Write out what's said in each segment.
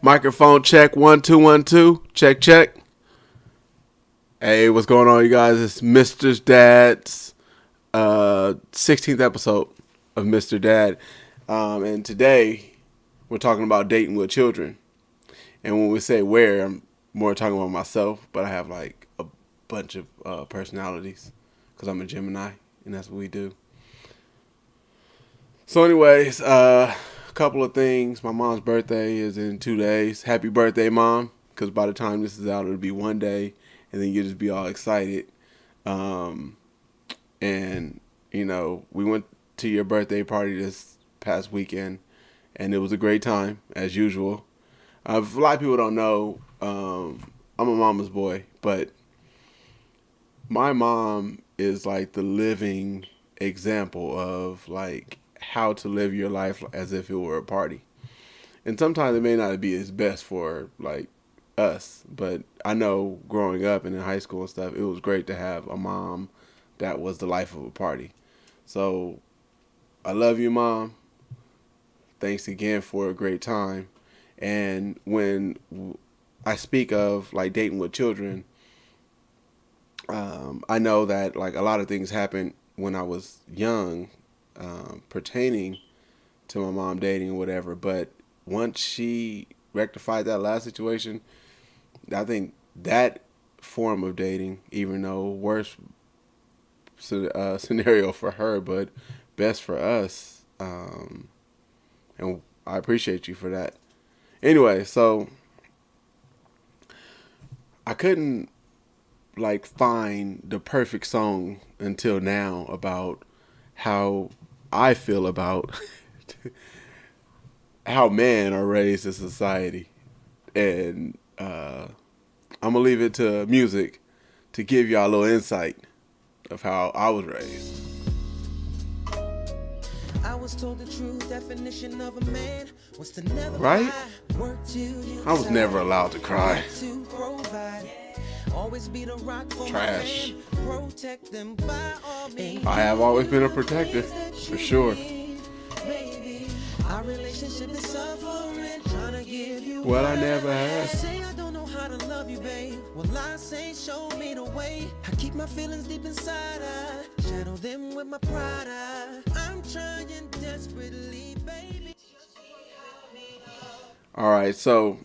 Microphone check 1 2 1 2. Check check. Hey, what's going on, you guys? It's Mr. Dad's 16th episode of Mr. Dad, and today we're talking about dating with children. And when we say where, I'm more talking about myself, but I have like a bunch of personalities because I'm a Gemini, and that's what we do. So, anyways, a couple of things. My mom's birthday is in 2 days. Happy birthday, Mom! Because by the time this is out, it'll be one day, and then you'll just be all excited. Um, and we went to your birthday party this past weekend, and it was a great time as usual. A lot of people don't know, I'm a mama's boy, but my mom is like the living example of like how to live your life as if it were a party. And sometimes it may not be as best for like us, but I know growing up and in high school and stuff, it was great to have a mom that was the life of a party. So I love you, Mom. Thanks again for a great time. And when I speak of like dating with children, I know that like a lot of things happened when I was young, pertaining to my mom dating or whatever. But once she rectified that last situation, I think that form of dating, even though worse scenario for her, but best for us. And I appreciate you for that. Anyway, so I couldn't like find the perfect song until now about how I feel about how men are raised in society, and I'm gonna leave it to music to give y'all a little insight of how I was raised. I was told the true definition of a man was to never right? I was never allowed to cry. Always be the rock for trash. Protect them by all means. I have always been a protector, for sure. Our relationship is suffering, trying to give you what I never had. Say I don't know how to love you, babe. Well, I say show me the way. I keep my feelings deep inside. I shadow them with my pride. I'm trying desperately, baby. All right, so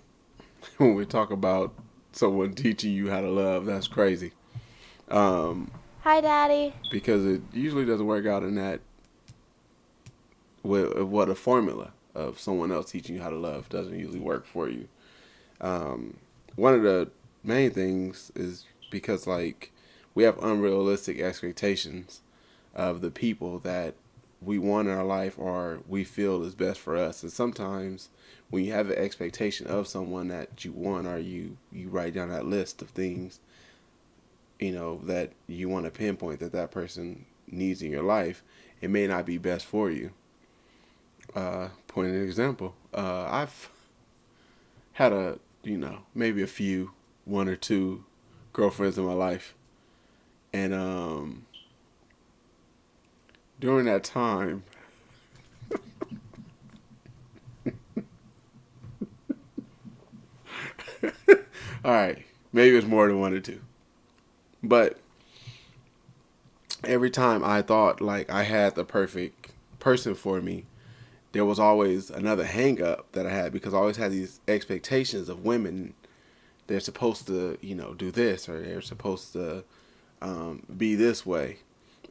when we talk about someone teaching you how to love, that's crazy. Hi, Daddy. Because it usually doesn't work out in that with what a formula of someone else teaching you how to love doesn't usually work for you. One of the main things is because like we have unrealistic expectations of the people that we want in our life or we feel is best for us. And sometimes when you have an expectation of someone that you want, or you write down that list of things, that you want to pinpoint that person needs in your life, it may not be best for you. Point an example. I've had maybe a few, one or two girlfriends in my life. And during that time, all right, maybe it's more than one or two. But every time I thought like I had the perfect person for me, there was always another hang up that I had because I always had these expectations of women. They're supposed to, do this, or they're supposed to be this way.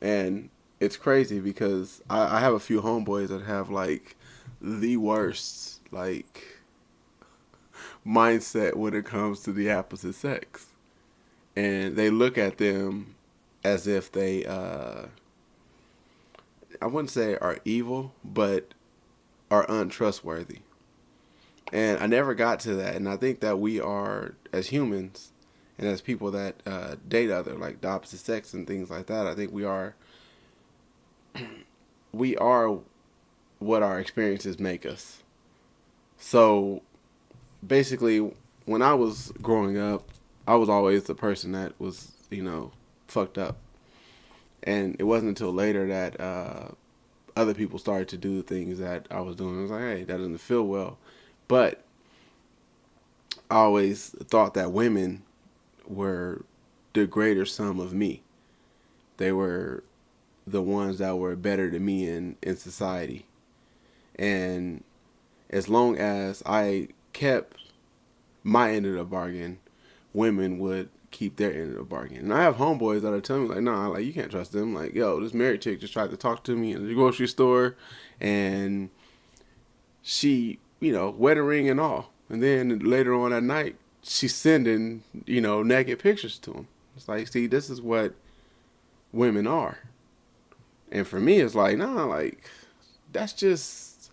And it's crazy because I have a few homeboys that have like the worst like mindset when it comes to the opposite sex. And they look at them as if they, I wouldn't say are evil, but are untrustworthy. And I never got to that. And I think that we are, as humans and as people that date other, like the opposite sex and things like that, I think we are what our experiences make us. So basically, when I was growing up, I was always the person that was, fucked up. And it wasn't until later that other people started to do the things that I was doing. I was like, hey, that doesn't feel well. But I always thought that women were the greater sum of me. They were the ones that were better than me in society. And as long as I kept my end of the bargain, women would keep their end of the bargain. And I have homeboys that are telling me, like, nah, like, you can't trust them. Like, yo, this married chick just tried to talk to me in the grocery store, and she, wedding ring and all. And then later on at night, she's sending, naked pictures to him. It's like, see, this is what women are. And for me, it's like, nah, like, that's just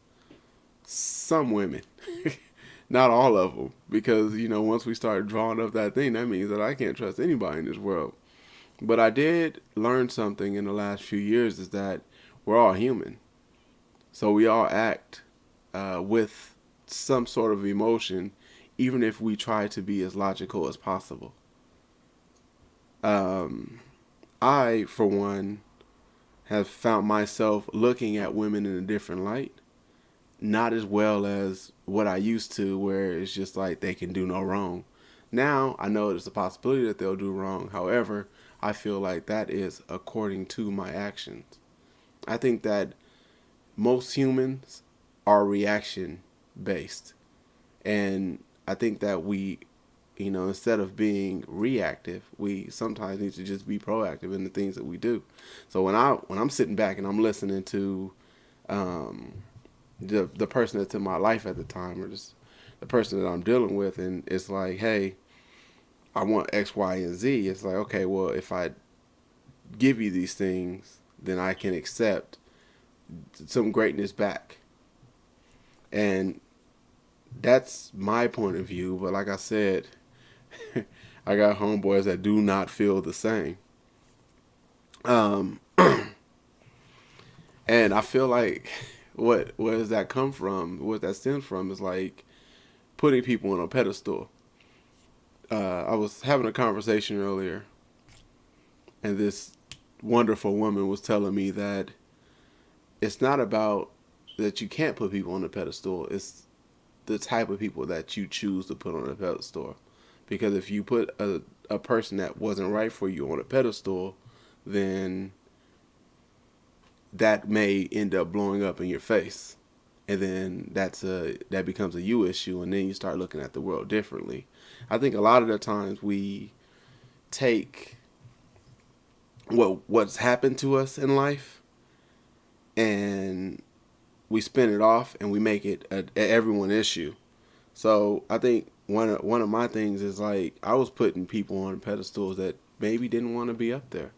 some women. Not all of them. Because, once we start drawing up that thing, that means that I can't trust anybody in this world. But I did learn something in the last few years, is that we're all human. So we all act with some sort of emotion, even if we try to be as logical as possible. I, for one, have found myself looking at women in a different light. Not as well as what I used to, where it's just like they can do no wrong. Now, I know there's a possibility that they'll do wrong. However, I feel like that is according to my actions. I think that most humans are reaction based. And I think that we, instead of being reactive, we sometimes need to just be proactive in the things that we do. So when I'm sitting back and I'm listening to the person that's in my life at the time, or just the person that I'm dealing with, and it's like, hey, I want X, Y, and Z. It's like, okay, well, if I give you these things, then I can accept some greatness back. And that's my point of view. But like I said, I got homeboys that do not feel the same. And I feel like where does that come from? What that stems from is like putting people on a pedestal. I was having a conversation earlier, and this wonderful woman was telling me that it's not about that you can't put people on a pedestal. It's the type of people that you choose to put on a pedestal. Because if you put a person that wasn't right for you on a pedestal, then that may end up blowing up in your face. And then that becomes a you issue, and then you start looking at the world differently. I think a lot of the times we take what's happened to us in life and we spin it off and we make it a everyone issue. So I think one of my things is like I was putting people on pedestals that maybe didn't want to be up there,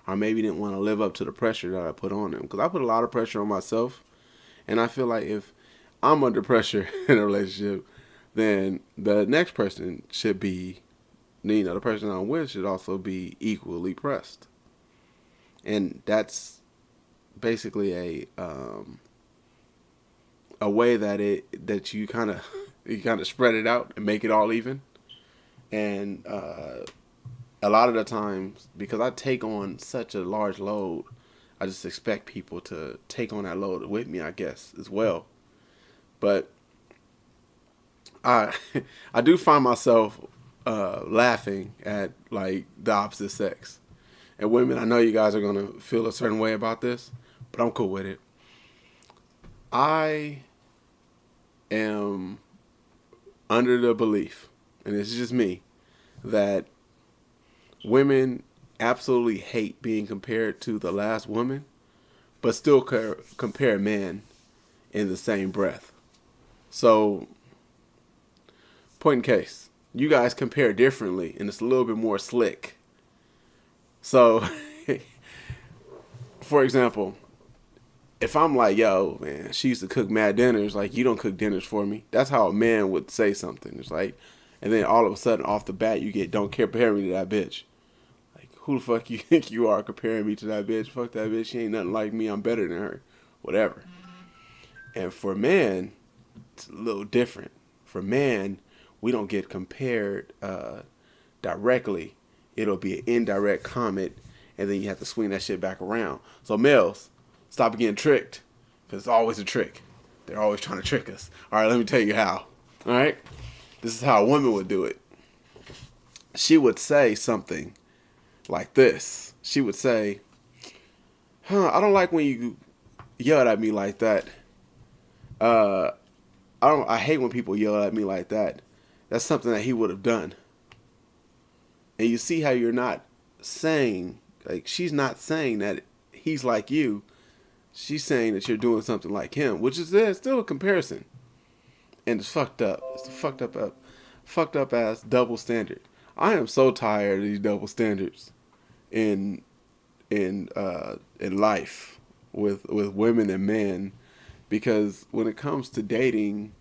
or maybe didn't want to live up to the pressure that I put on them. Because I put a lot of pressure on myself, and I feel like if I'm under pressure in a relationship, then the next person should be, the person I'm with should also be equally pressed. And that's basically a way that you kind of spread it out and make it all even. And a lot of the times, because I take on such a large load, I just expect people to take on that load with me, I guess, as well. But I do find myself laughing at like the opposite sex. And women, I know you guys are going to feel a certain way about this, but I'm cool with it. I am under the belief, and it's just me, that women absolutely hate being compared to the last woman, but still compare men in the same breath. So, point in case, you guys compare differently, and it's a little bit more slick. So, for example, if I'm like, yo, man, she used to cook mad dinners, like, you don't cook dinners for me. That's how a man would say something. It's like, and then all of a sudden, off the bat, you get, don't compare me to that bitch. Like, who the fuck you think you are comparing me to that bitch? Fuck that bitch. She ain't nothing like me. I'm better than her. Whatever. And for men, it's a little different. For men, we don't get compared directly. It'll be an indirect comment, and then you have to swing that shit back around. So males, stop getting tricked, because it's always a trick. They're always trying to trick us. All right, let me tell you how. All right? This is how a woman would do it. She would say something like this. She would say, I don't like when you yell at me like that. Uh, I hate when people yell at me like that. That's something that he would have done. And you see how you're not saying, like, she's not saying that he's like you. She's saying that you're doing something like him, which is still a comparison. And it's fucked up. It's a fucked up ass double standard. I am so tired of these double standards in life with women and men, because when it comes to dating,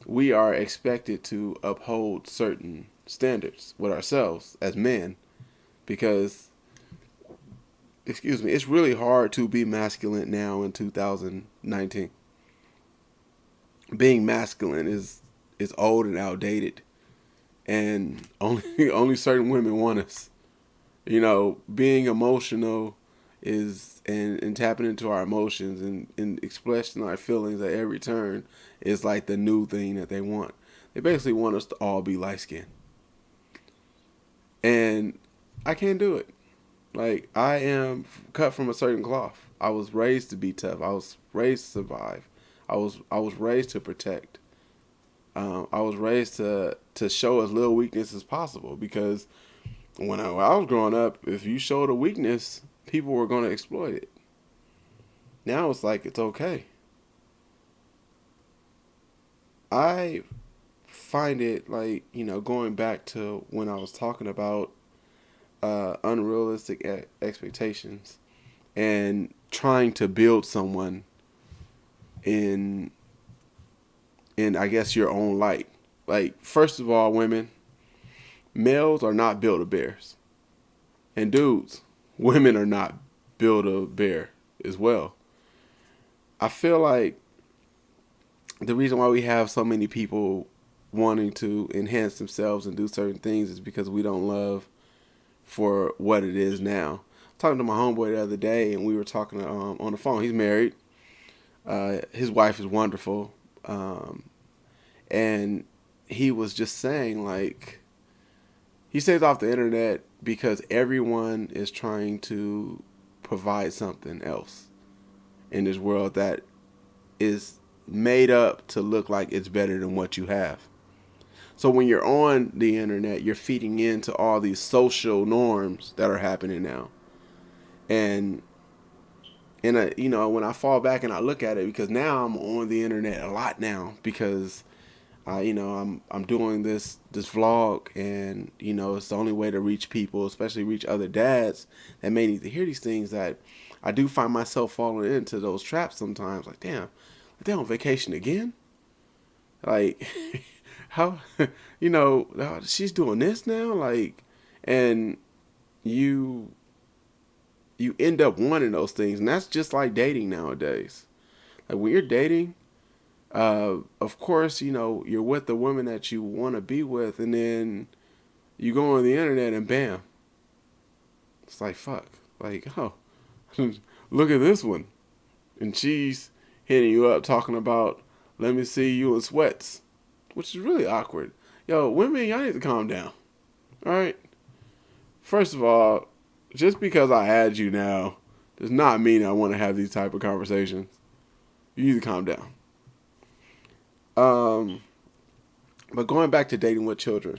we are expected to uphold certain standards with ourselves as men, because it's really hard to be masculine now in 2019. Being masculine is old and outdated, and only certain women want us. Being emotional is and tapping into our emotions and expressing our feelings at every turn is like the new thing that they want. They basically want us to all be light skinned. And I can't do it. Like, I am cut from a certain cloth. I was raised to be tough. I was raised to survive. I was raised to protect. I was raised to show as little weakness as possible, because when I was growing up, if you showed a weakness, people were going to exploit it. Now it's like it's okay. I find it like, going back to when I was talking about unrealistic expectations and trying to build someone in I guess your own light. Like, first of all, women, males are not Build-A-Bears. And dudes, women are not Build-A-Bear as well. I feel like the reason why we have so many people wanting to enhance themselves and do certain things is because we don't love for what it is now. Talking to my homeboy the other day, and we were talking on the phone. He's married. His wife is wonderful. And he was just saying, like, he stays off the internet because everyone is trying to provide something else in this world that is made up to look like it's better than what you have. So when you're on the internet, you're feeding into all these social norms that are happening now. And when I fall back and I look at it, because now I'm on the internet a lot now, because I'm doing this vlog, and it's the only way to reach people, especially reach other dads that may need to hear these things. That I do find myself falling into those traps sometimes. Like, damn, they on vacation again? Like, how, she's doing this now? Like, and you end up wanting those things, and that's just like dating nowadays. Like, when you're dating, of course, you're with the woman that you want to be with, and then you go on the internet and bam. It's like, fuck. Like, oh, look at this one. And she's hitting you up talking about, let me see you in sweats, which is really awkward. Yo, women, y'all need to calm down. All right? First of all, just because I add you now does not mean I want to have these type of conversations. You need to calm down. But going back to dating with children,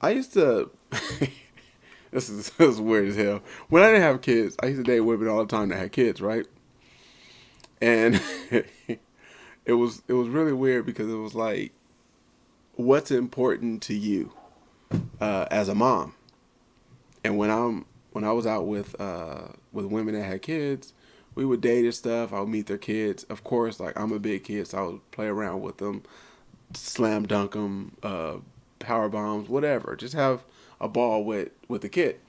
I used to, this is weird as hell. When I didn't have kids, I used to date women all the time that had kids, right? And it was really weird, because it was like, what's important to you as a mom? And when I was out with women that had kids, we would date and stuff. I would meet their kids. Of course, like, I'm a big kid, so I would play around with them, slam dunk them, power bombs, whatever. Just have a ball with the kid.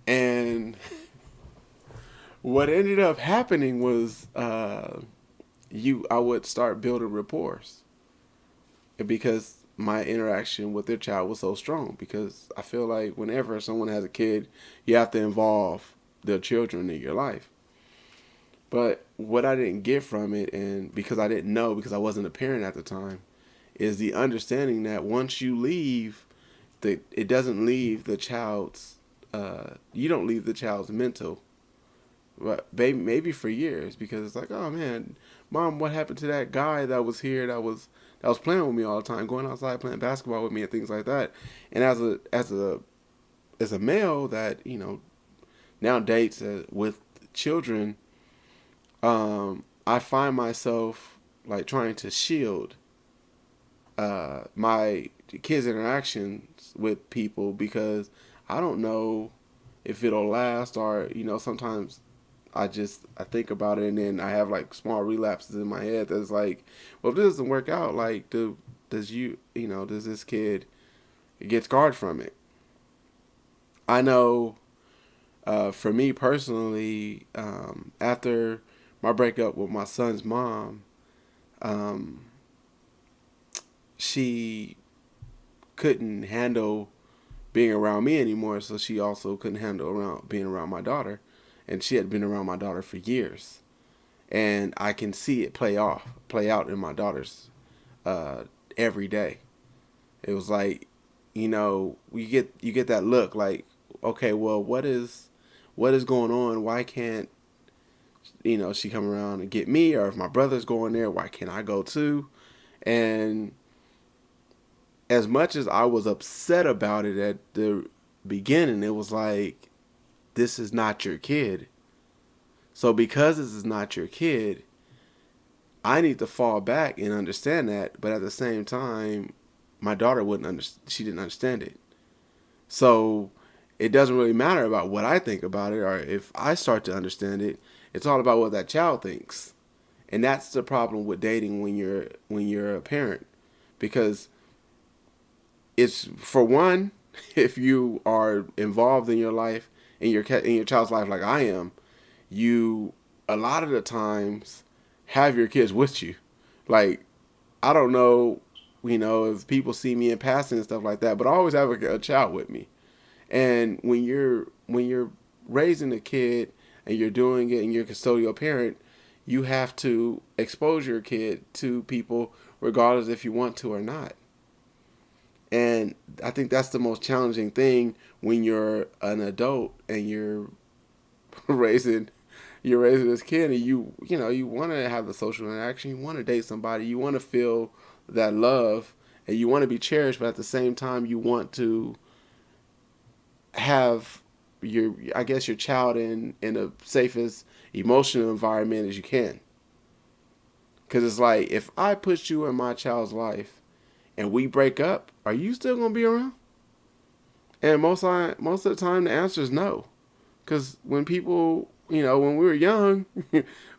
And what ended up happening was I would start building rapport, because my interaction with their child was so strong. Because I feel like whenever someone has a kid, you have to involve their children in your life. But what I didn't get from it, and because I didn't know, because I wasn't a parent at the time, is the understanding that once you leave, it doesn't leave the child's, you don't leave the child's mental, but maybe for years, because it's like, oh man, mom, what happened to that guy that was here that was playing with me all the time, going outside playing basketball with me and things like that. And as a male that now dates with children, I find myself like trying to shield my kids' interactions with people, because I don't know if it'll last, or sometimes I think about it, and then I have like small relapses in my head that's like, well, if this doesn't work out, like does this kid get scarred from it? I know, for me personally, after my breakup with my son's mom, um, she couldn't handle being around me anymore, so she also couldn't handle being around my daughter, and she had been around my daughter for years, and I can see it play out in my daughter's every day. It was like, you get that look like, okay, well, what is going on? Why can't she come around and get me? Or if my brother's going there, why can't I go too? And as much as I was upset about it at the beginning, it was like, this is not your kid. So because this is not your kid, I need to fall back and understand that. But at the same time, my daughter she didn't understand it. So it doesn't really matter about what I think about it, or if I start to understand it. It's all about what that child thinks. And that's the problem with dating when you're a parent, because it's, for one, if you are involved in your life, in your child's life, like I am, you a lot of the times have your kids with you. Like, I don't know, if people see me in passing and stuff like that, but I always have a child with me. And when you're raising a kid and you're doing it and you're a custodial parent, you have to expose your kid to people regardless if you want to or not. And I think that's the most challenging thing when you're an adult and you're raising this kid, and you want to have the social interaction, you want to date somebody, you want to feel that love, and you want to be cherished, but at the same time you want to have your child in the safest emotional environment as you can. Because it's like, if I put you in my child's life and we break up, are you still gonna be around? And most of the time the answer is no. Because when people, when we were young,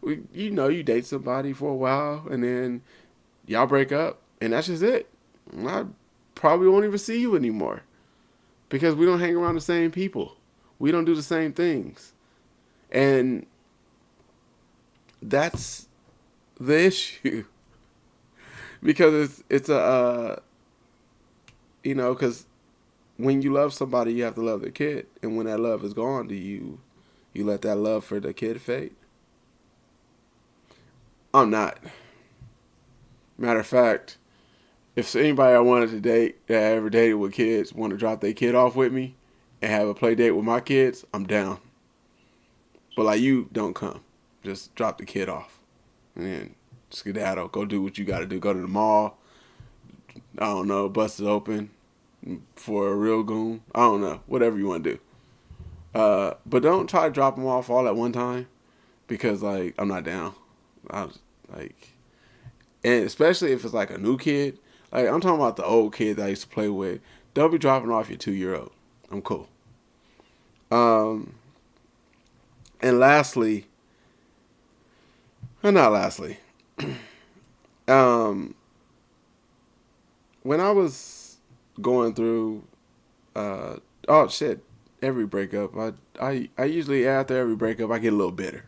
you date somebody for a while and then y'all break up and that's just it. I probably won't even see you anymore, because we don't hang around the same people. We don't do the same things. And that's the issue. Because it's because when you love somebody, you have to love their kid. And when that love is gone, do you let that love for the kid fade? I'm not. Matter of fact, if anybody I wanted to date that I ever dated with kids want to drop their kid off with me and have a play date with my kids, I'm down. But like, you don't come. Just drop the kid off. And then skedaddle. Go do what you got to do. Go to the mall. I don't know. Bust it open for a real goon. I don't know. Whatever you want to do. But don't try to drop them off all at one time, because like, I'm not down. I was like, and especially if it's like a new kid. Like, I'm talking about the old kid that I used to play with. Don't be dropping off your 2-year-old. I'm cool. And lastly, or not lastly, when I was going through, every breakup, I usually, after every breakup, I get a little bitter.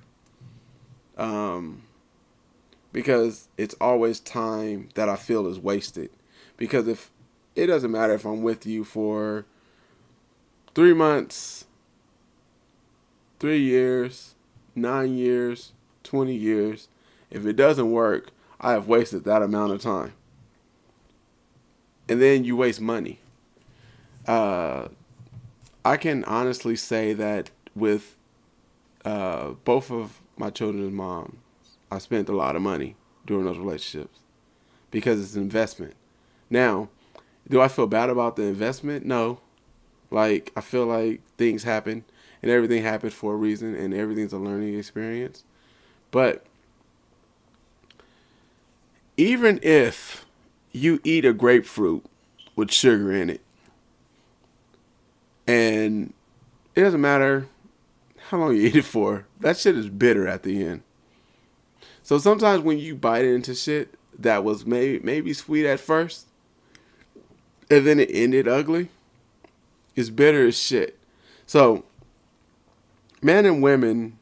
Because it's always time that I feel is wasted. Because if it doesn't matter if I'm with you for 3 months, 3 years, 9 years, 20 years, if it doesn't work, I have wasted that amount of time. and then you waste money. Uh, I can honestly say that with both of my children's moms, I spent a lot of money during those relationships because it's an investment. Now, do I feel bad about the investment? No. Like, I feel like things happen and everything happens for a reason and everything's a learning experience. But even if you eat a grapefruit with sugar in it, and it doesn't matter how long you eat it for, that shit is bitter at the end. So sometimes when you bite into shit that was maybe sweet at first, and then it ended ugly, it's bitter as shit. So men and women,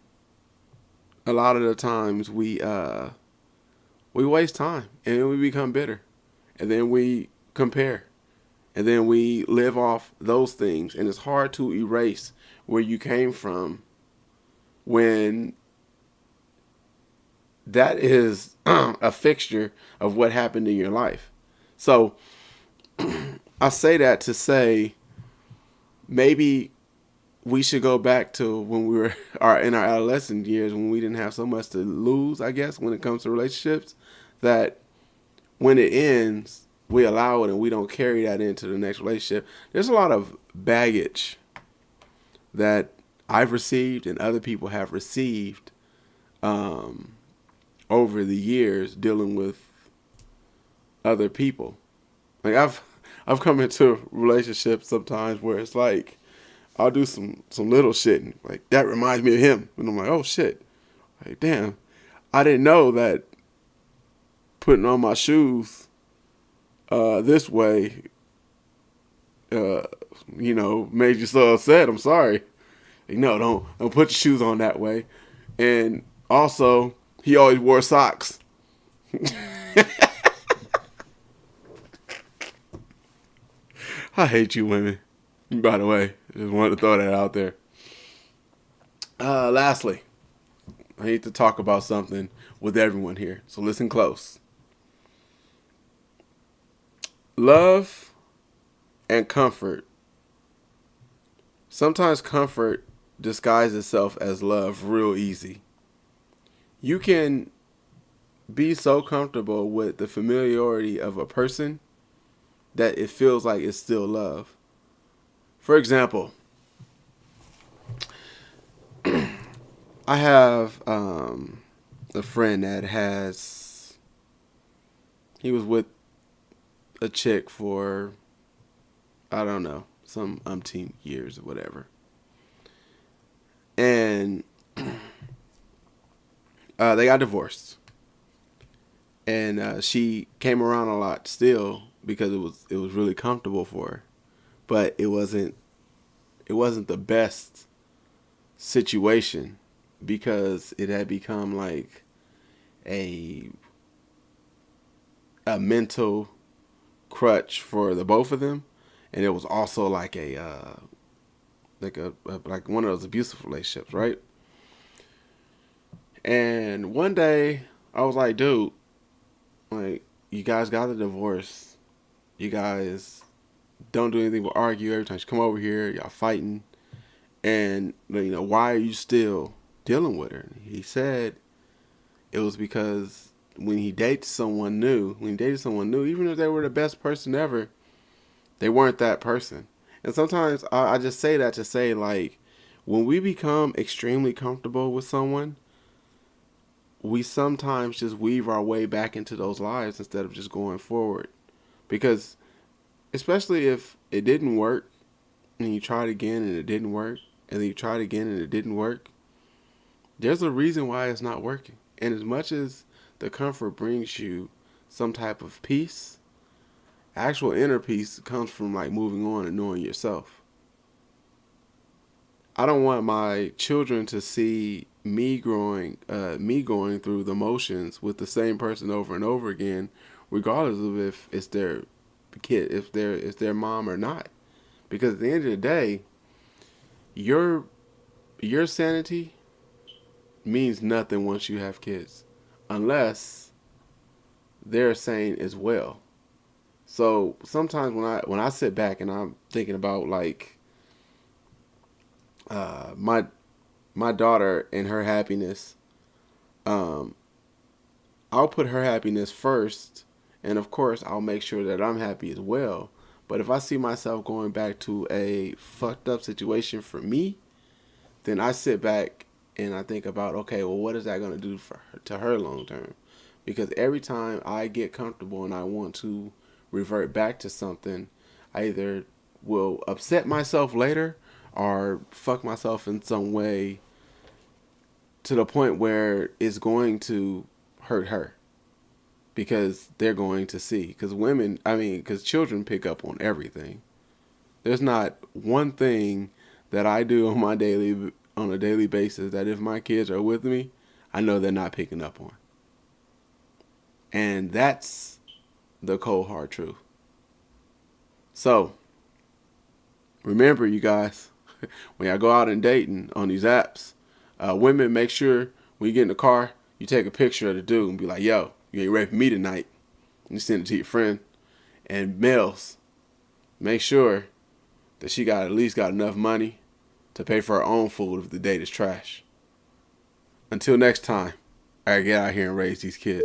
a lot of the times we waste time and then we become bitter, and then we compare, and then we live off those things, and it's hard to erase where you came from when that is a fixture of what happened in your life. So I say that to say maybe we should go back to when we were in our adolescent years, when we didn't have so much to lose, I guess, when it comes to relationships, that when it ends, we allow it and we don't carry that into the next relationship. There's a lot of baggage that I've received and other people have received over the years dealing with other people. Like I've come into relationships sometimes where it's like I'll do some little shit and like that reminds me of him, and I'm like, oh shit, like damn, I didn't know that putting on my shoes this way, made you so upset. I'm sorry. Like, no, don't put your shoes on that way. And also, he always wore socks. I hate you women. By the way, just wanted to throw that out there. Lastly, I need to talk about something with everyone here, so listen close. Love and comfort. Sometimes comfort disguises itself as love real easy. You can be so comfortable with the familiarity of a person that it feels like it's still love. For example, I have a friend that he was with a chick for, I don't know, some umpteen years or whatever. And they got divorced. And she came around a lot still because it was really comfortable for her. But it wasn't the best situation because it had become like a mental crutch for the both of them, and it was also like like one of those abusive relationships, right? And one day I was like, dude, like, you guys got the divorce, you guys don't do anything but argue every time you come over here, y'all fighting, and why are you still dealing with her? And he said it was because when he dated someone new, even if they were the best person ever, they weren't that person. And sometimes I just say that to say, like, when we become extremely comfortable with someone, we sometimes just weave our way back into those lives instead of just going forward. Because especially if it didn't work and you tried again and it didn't work, and then you tried again and it didn't work, there's a reason why it's not working. And as much as the comfort brings you some type of peace, actual inner peace comes from like moving on and knowing yourself. I don't want my children to see me going through the motions with the same person over and over again, regardless of if it's their kid, if their mom or not. Because at the end of the day, your sanity means nothing once you have kids, unless they're sane as well. So sometimes when I sit back and I'm thinking about like my daughter and her happiness, um, I'll put her happiness first, and of course I'll make sure that I'm happy as well. But if I see myself going back to a fucked up situation for me, then I sit back and I think about, okay, well, what is that going to do for her, to her long term? Because every time I get comfortable and I want to revert back to something, I either will upset myself later or fuck myself in some way to the point where it's going to hurt her because they're going to see. Because because children pick up on everything. There's not one thing that I do on a daily basis that if my kids are with me, I know they're not picking up on. And that's the cold hard truth. So remember, you guys, when y'all go out and dating on these apps, women, make sure when you get in the car, you take a picture of the dude and be like, yo, you ain't raping me tonight. And you send it to your friend. And males, make sure that she got at least got enough money to pay for her own food if the date is trash. Until next time, I gotta get out here and raise these kids.